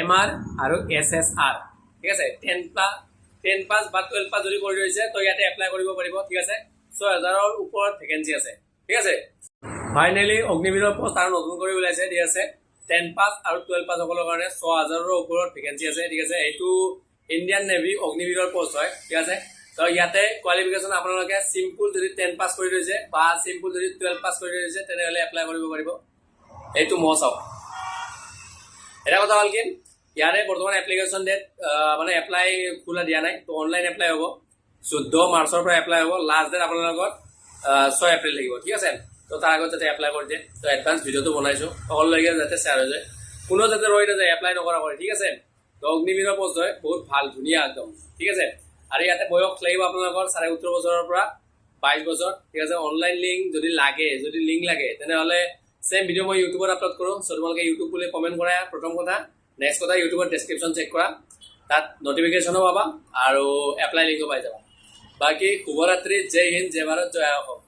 MR আৰু SSR ঠিক আছে 10 পাস বা 12 পাস যদি কৰি ৰৈছে তো ইয়াতে এপ্লাই কৰিব পাৰিব ঠিক আছে 6000ৰ ওপৰত ভেকেন্সি আছে ঠিক আছে ফাইনালি অগ্নিবীৰৰ পোষ্ট আৰু নতুন কৰি ওলাইছে ঠিক আছে 10 পাস আৰু 12 পাস সকলৰ কাৰণে 6000ৰ ওপৰত ভেকেন্সি আছে ঠিক আছে এইটো ইণ্ডিয়ান নেভি অগ্নিবীৰৰ পোষ্ট হয় ঠিক আছে তো ইয়াতে কোৱালিফিকেশ্যন আপোনালোকে সিম্পল যদি 10 পাস কৰি ৰৈছে বা সিম্পল যদি 12 পাস কৰি ৰৈছে তেনেহলে এপ্লাই কৰিব পাৰিব এইটো মহচাও এটা কথা হল কি ইয়াৰে বৰ্তমান এপ্লিকেশ্যন ডেট মানে এপ্লাই খোলা দিয়া নাই তো অনলাইন এপ্লাই হ'ব 14 মাৰ্চৰ পৰা এপ্লাই হ'ব লাষ্ট ডেট আপোনালোকৰ 6 এপ্ৰিল লাগিব ঠিক আছে তো তাৰ আগত যাতে এপ্লাই কৰি দিয়ে তো এডভান্স ভিডিঅ'টো বনাইছো সকলোলৈকে যাতে শ্বেয়াৰ হৈ যায় কোনো যাতে ৰৈ নাযায় এপ্লাই নকৰা কৰে ঠিক আছে তো অগ্নিবীৰৰ পোষ্ট হয় বহুত ভাল ধুনীয়া একদম ঠিক আছে আৰু ইয়াতে বয়স লাগিব আপোনালোকৰ 17.5 বছৰৰ পৰা 22 বছৰ ঠিক আছে অনলাইন লিংক যদি লাগে যদি লিংক লাগে তেনেহলে সেম ভিডিঅ' মই ইউটিউবত আপলোড কৰোঁ সো তোমালোকে ইউটিউব বুলি কমেন্ট কৰা প্ৰথম কথা নেক্সট কথা ইউটিউবৰ ডেসক্ৰিপশন চেক কৰা তাত নটিফিকেশনো পাবা আৰু এপ্লাই লিংকো পাই যাবা বাকি শুভৰাত্ৰি জয় হিন্দ জয় ভাৰত জয় অসম